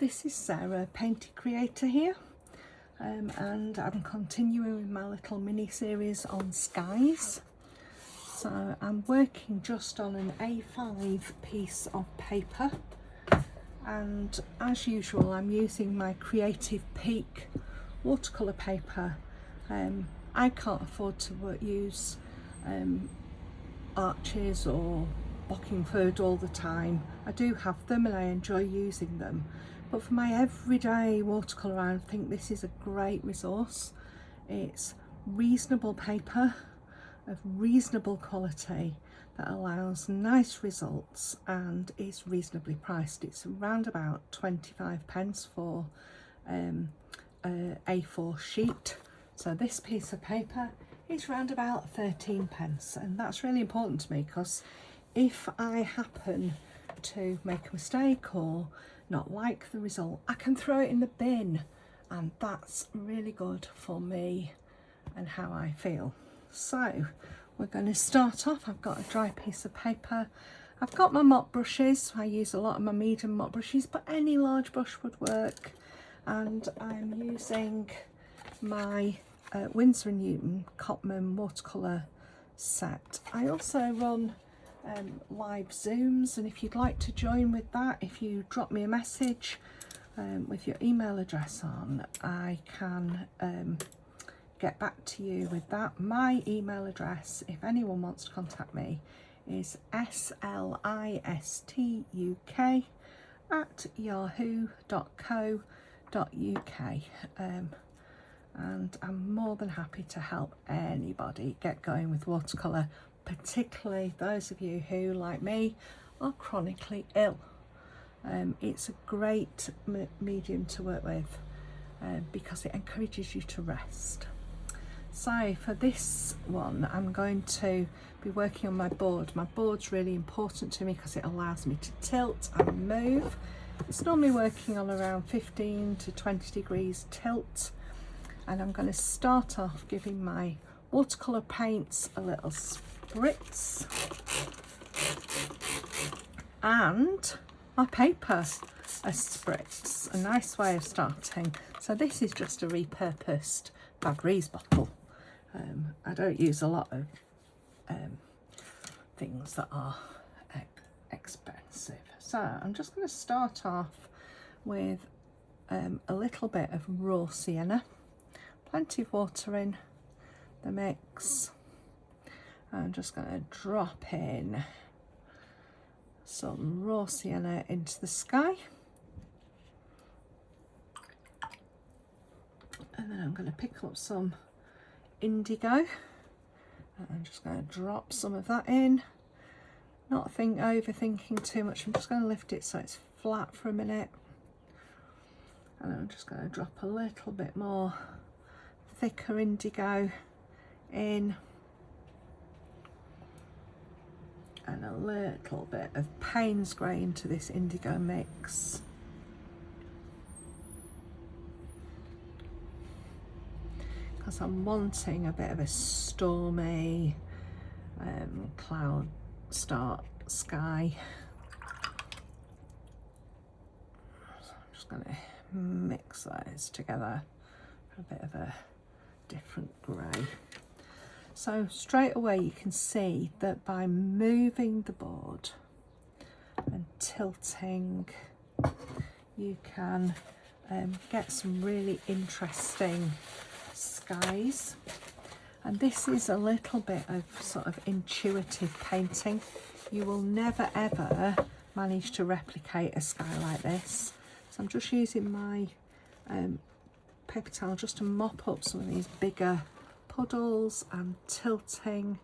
this is Sarah, Painting Creator here, and I'm continuing with my little mini series on skies. So I'm working just on an A5 piece of paper, and as usual I'm using my Creative Peak watercolour paper. I can't afford to use Arches or Bockingford all the time. I do have them and I enjoy using them, but for my everyday watercolour I think this is a great resource. It's reasonable paper of reasonable quality that allows nice results and is reasonably priced. It's around about 25p for a A4 sheet. So this piece of paper is round about 13p, and that's really important to me because if I happen to make a mistake or not like the result, I can throw it in the bin, and that's really good for me and how I feel. So we're going to start off. I've got a dry piece of paper. I've got my mop brushes. I use a lot of my medium mop brushes, but any large brush would work. And I'm using my Winsor & Newton Cotman watercolour set. I also run live Zooms, and if you'd like to join with that, if you drop me a message with your email address on, I can get back to you with that. My email address, if anyone wants to contact me, is slistuk@yahoo.co.uk, and I'm more than happy to help anybody get going with watercolour, particularly those of you who, like me, are chronically ill. It's a great medium to work with because it encourages you to rest. So for this one I'm going to be working on my board. My board's really important to me because it allows me to tilt and move. It's normally working on around 15 to 20 degrees tilt, and I'm going to start off giving my watercolour paints a little spritz and my paper a spritz. A nice way of starting. So this is just a repurposed Febreze bottle. I don't use a lot of things that are expensive. So I'm just going to start off with a little bit of raw sienna, plenty of water in the mix. I'm just going to drop in some raw sienna into the sky, and then I'm going to pick up some indigo, and I'm just going to drop some of that in, not overthinking too much. I'm just going to lift it so it's flat for a minute, and I'm just going to drop a little bit more thicker indigo in, and a little bit of Payne's grey into this indigo mix. Because I'm wanting a bit of a stormy cloud start sky. So I'm just going to mix those together for a bit of a different grey. So straight away you can see that by moving the board and tilting, you can get some really interesting skies. And this is a little bit of sort of intuitive painting. You will never ever manage to replicate a sky like this. So I'm just using my paper towel just to mop up some of these bigger puddles and tilting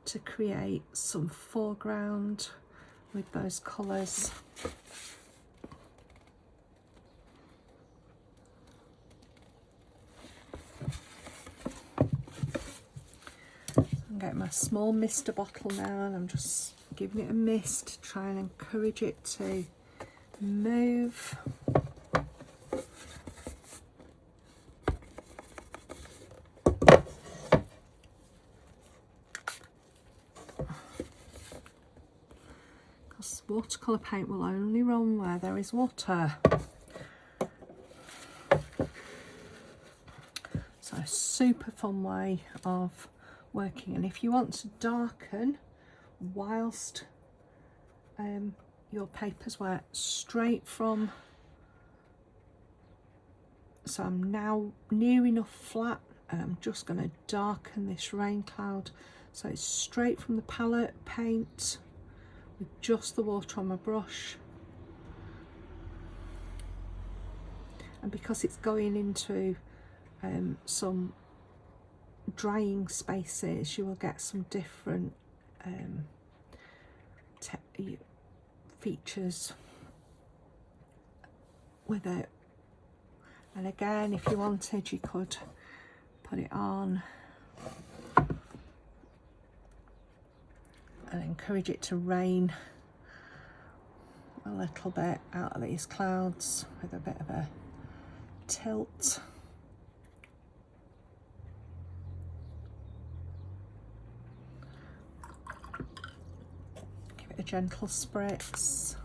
to create some foreground with those colours. I'm getting my small mister bottle now, and I'm just giving it a mist to try and encourage it to move. Because watercolour paint will only run where there is water. a super fun way of working. And if you want to darken whilst your paper's wet, straight from, so I'm now near enough flat, and I'm just going to darken this rain cloud. So it's straight from the palette paint with just the water on my brush. And because it's going into some drying spaces, you will get some different features with it. And again, if you wanted, you could put it on and encourage it to rain a little bit out of these clouds with a bit of a tilt. Give it a gentle spritz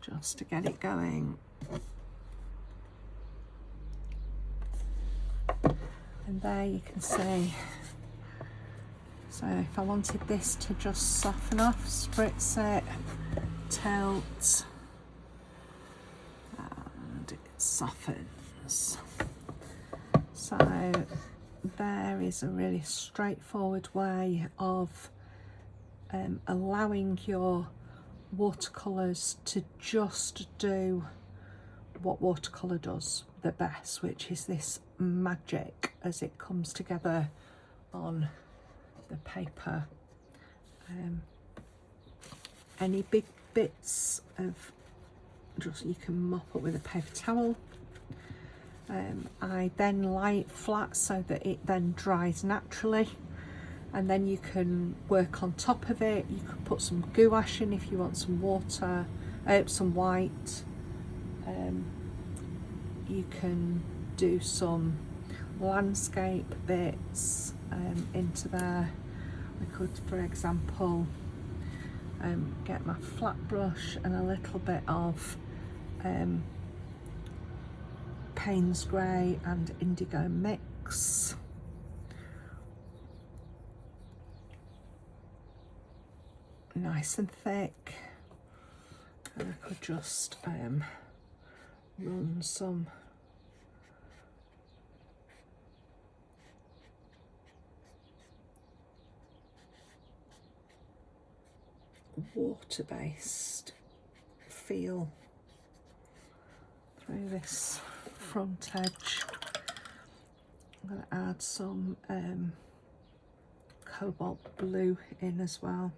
just to get it going. And there you can see, so if I wanted this to just soften off, spritz it, tilt, and it softens. So there is a really straightforward way of allowing your watercolours to just do what watercolour does the best, which is this magic as it comes together on the paper. Any big bits of, just you can mop up with a paper towel. I then lie it flat so that it then dries naturally, and then you can work on top of it. You could put some gouache in if you want some water, some white. You can do some landscape bits into there. I could, for example, get my flat brush and a little bit of Payne's grey and indigo mix. Nice and thick. And I could just run some water-based feel through this front edge. I'm going to add some cobalt blue in as well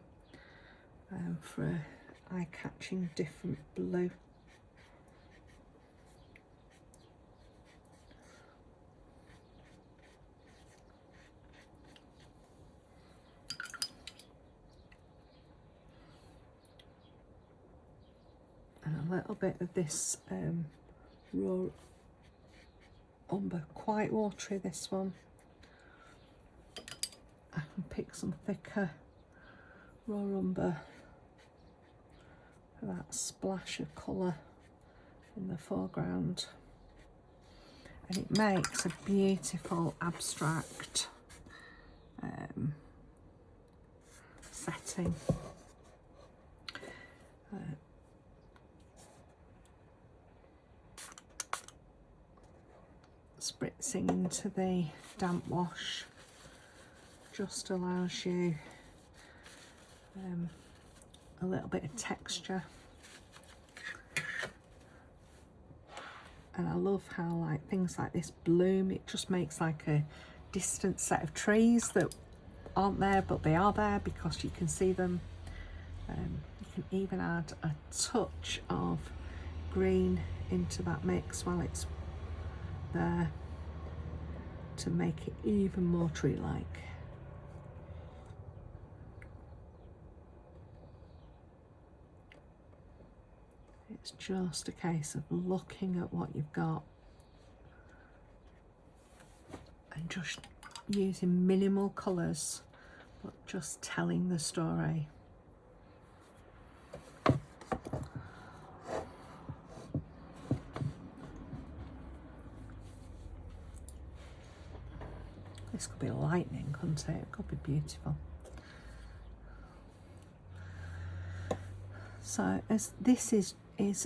for an eye-catching different blue. And a little bit of this raw umber, quite watery this one. I can pick some thicker raw umber for that splash of colour in the foreground, and it makes a beautiful abstract setting. Spritzing into the damp wash just allows you a little bit of texture, and I love how like things like this bloom. It just makes like a distant set of trees that aren't there, but they are there because you can see them. You can even add a touch of green into that mix while it's there to make it even more tree-like. It's just a case of looking at what you've got and just using minimal colours, but just telling the story. This could be lightning, couldn't it? It could be beautiful. So as this is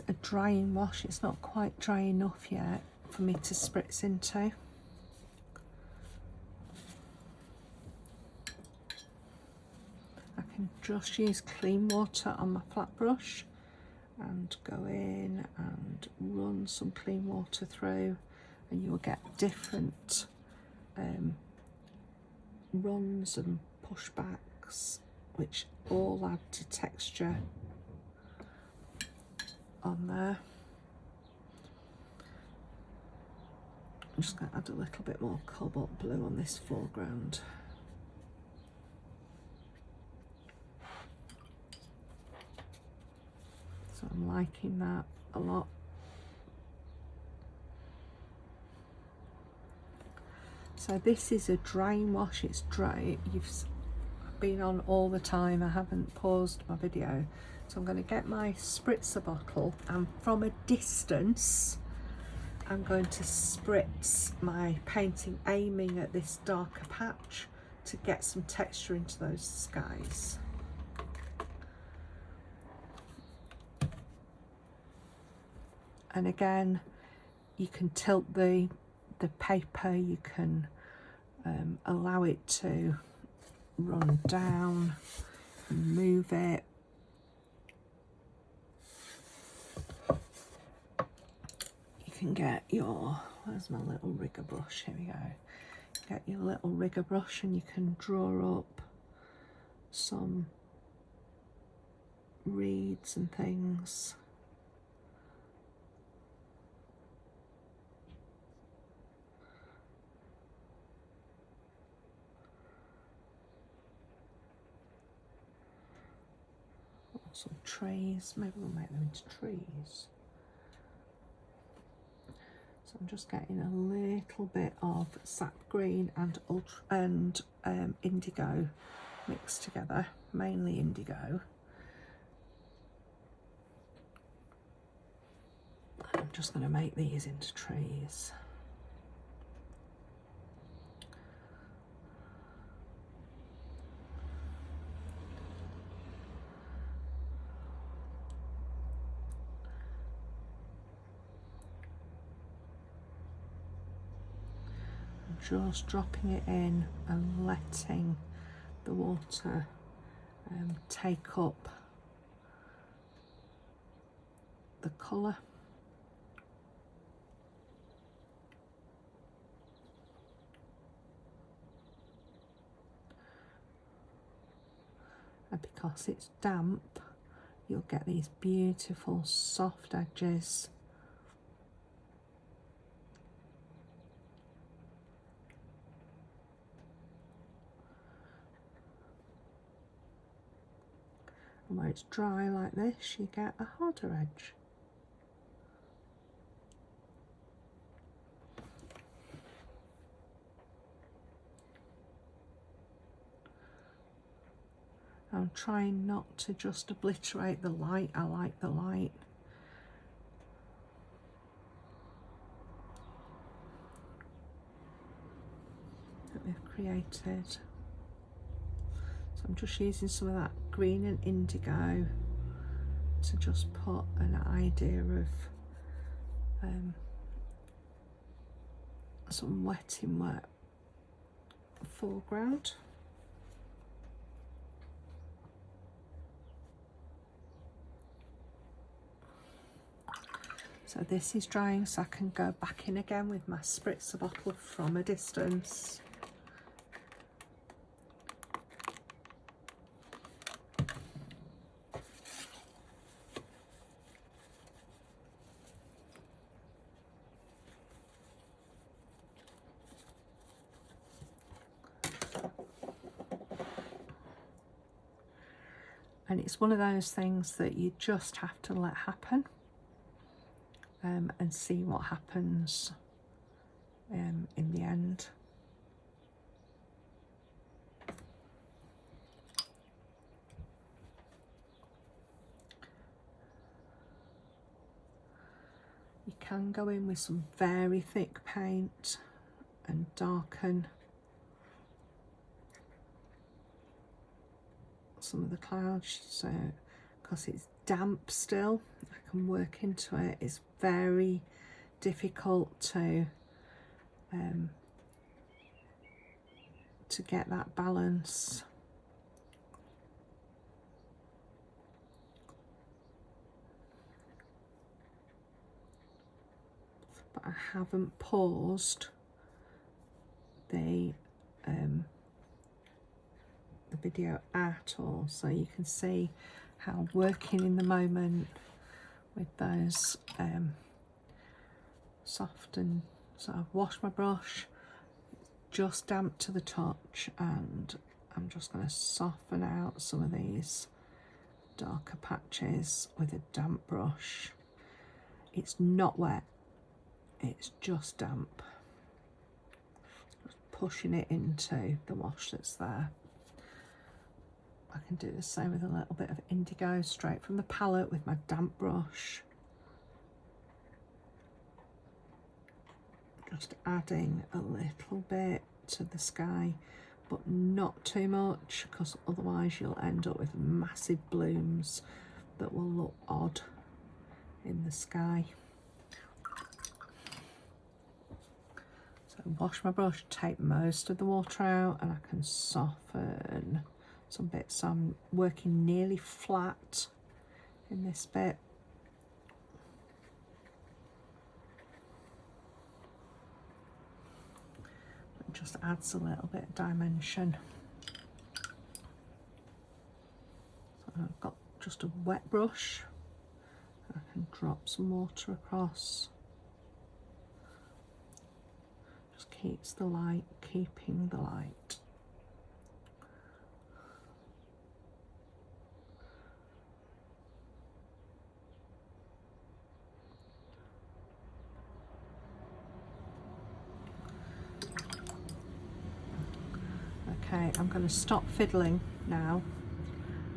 a drying wash, it's not quite dry enough yet for me to spritz into. I can just use clean water on my flat brush and go in and run some clean water through, and you will get different runs and pushbacks, which all add to texture on there. I'm just going to add a little bit more cobalt blue on this foreground. So I'm liking that a lot. So this is a drying wash, it's dry. You've been on all the time, I haven't paused my video. So I'm going to get my spritzer bottle, and from a distance I'm going to spritz my painting, aiming at this darker patch to get some texture into those skies. And again, you can tilt the paper, you can allow it to run down, move it. You can get your, where's my little rigger brush? Here we go. Get your little rigger brush and you can draw up some reeds and things. Some trees, maybe we'll make them into trees. So I'm just getting a little bit of sap green and indigo mixed together, mainly indigo. I'm just going to make these into trees. Just dropping it in and letting the water take up the colour. And because it's damp, you'll get these beautiful soft edges. And where it's dry like this, you get a harder edge. I'm trying not to just obliterate the light. I like the light. That we've created. So I'm just using some of that green and indigo to just put an idea of some wet in wet foreground. So this is drying, so I can go back in again with my spritzer bottle from a distance. And it's one of those things that you just have to let happen and see what happens in the end. You can go in with some very thick paint and darken some of the clouds, so because it's damp still, I can work into it. It's very difficult to get that balance. But I haven't paused the video at all, so you can see how I'm working in the moment with those soft. And so I've washed my brush, just damp to the touch, and I'm just going to soften out some of these darker patches with a damp brush. It's not wet, it's just damp. Just pushing it into the wash that's there. I can do the same with a little bit of indigo straight from the palette with my damp brush. Just adding a little bit to the sky, but not too much, because otherwise you'll end up with massive blooms that will look odd in the sky. So wash my brush, take most of the water out, and I can soften some bits. So I'm working nearly flat in this bit. It just adds a little bit of dimension. So I've got just a wet brush. I can drop some water across. Just keeps the light, keeping the light. Okay, I'm going to stop fiddling now,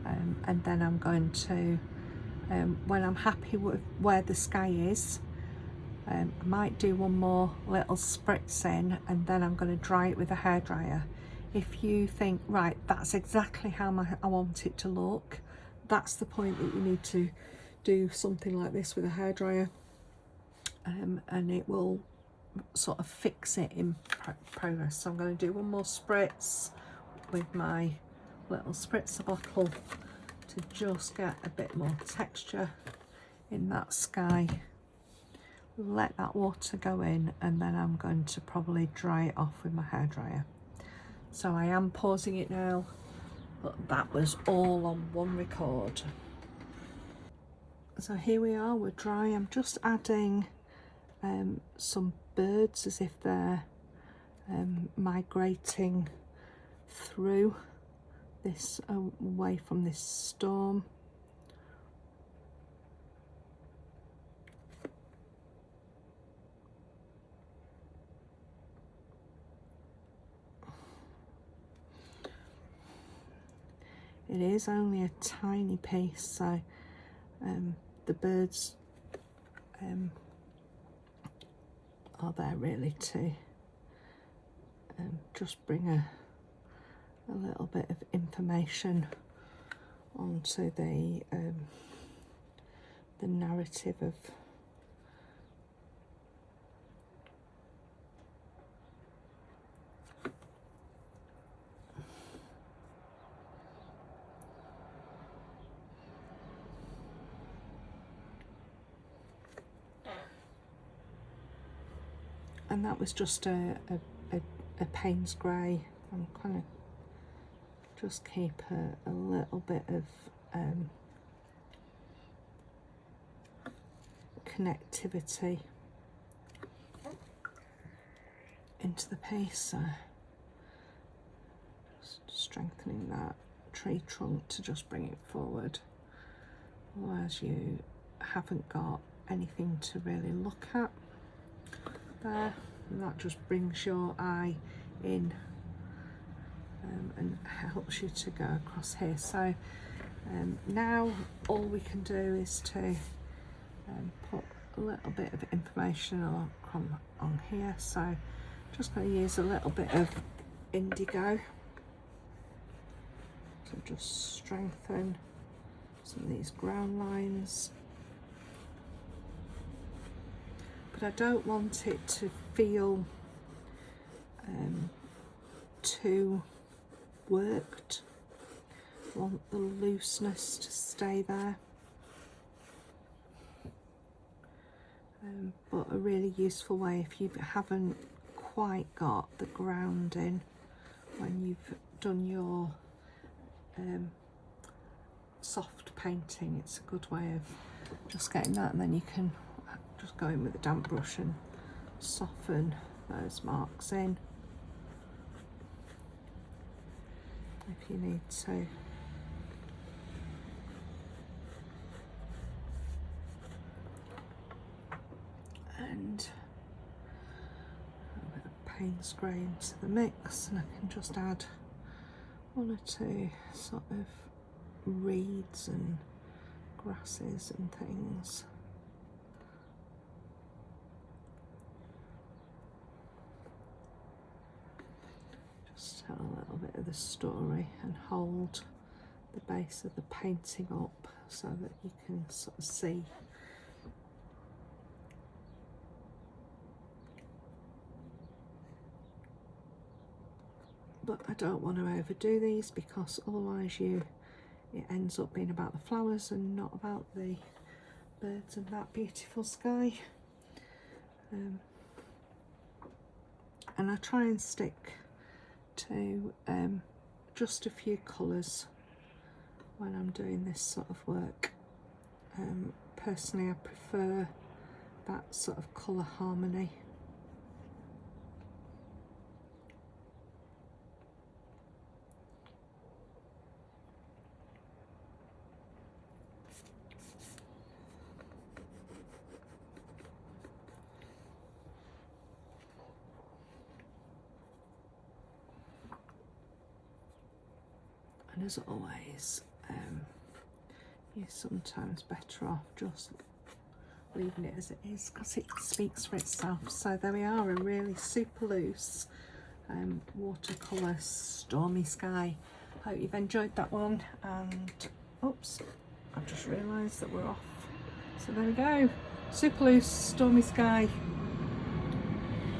and then I'm going to, when I'm happy with where the sky is, I might do one more little spritz in, and then I'm going to dry it with a hairdryer. If you think, right, that's exactly how I want it to look, that's the point that you need to do something like this with a hairdryer, and it will sort of fix it in progress. So I'm going to do one more spritz with my little spritzer bottle to just get a bit more texture in that sky. Let that water go in, and then I'm going to probably dry it off with my hairdryer. So I am pausing it now, but that was all on one record. So here we are, we're dry. I'm just adding some birds as if they're migrating through this, away from this storm. It is only a tiny piece, so the birds are there really to just bring a little bit of information onto the narrative of and that was just a Payne's grey. I'm kind of just keep a little bit of connectivity into the piece, so just strengthening that tree trunk to just bring it forward, otherwise you haven't got anything to really look at there, and that just brings your eye in and helps you to go across here. So now all we can do is to put a little bit of information on here. So just going to use a little bit of indigo So just strengthen some of these ground lines. But I don't want it to feel too worked. I want the looseness to stay there. But a really useful way if you haven't quite got the grounding when you've done your soft painting, it's a good way of just getting that, and then you can just go in with a damp brush and soften those marks in if you need to. And a bit of Payne's grey into the mix, and I can just add one or two sort of reeds and grasses and things. Just tell a little bit of the story and hold the base of the painting up so that you can sort of see. But I don't want to overdo these because otherwise it ends up being about the flowers and not about the birds and that beautiful sky. And I try and stick to just a few colours when I'm doing this sort of work. Personally, I prefer that sort of colour harmony. And as always, you're sometimes better off just leaving it as it is because it speaks for itself. So there we are, a really super loose watercolour stormy sky. Hope you've enjoyed that one, and oops, I've just realised that we're off. So there we go, super loose stormy sky.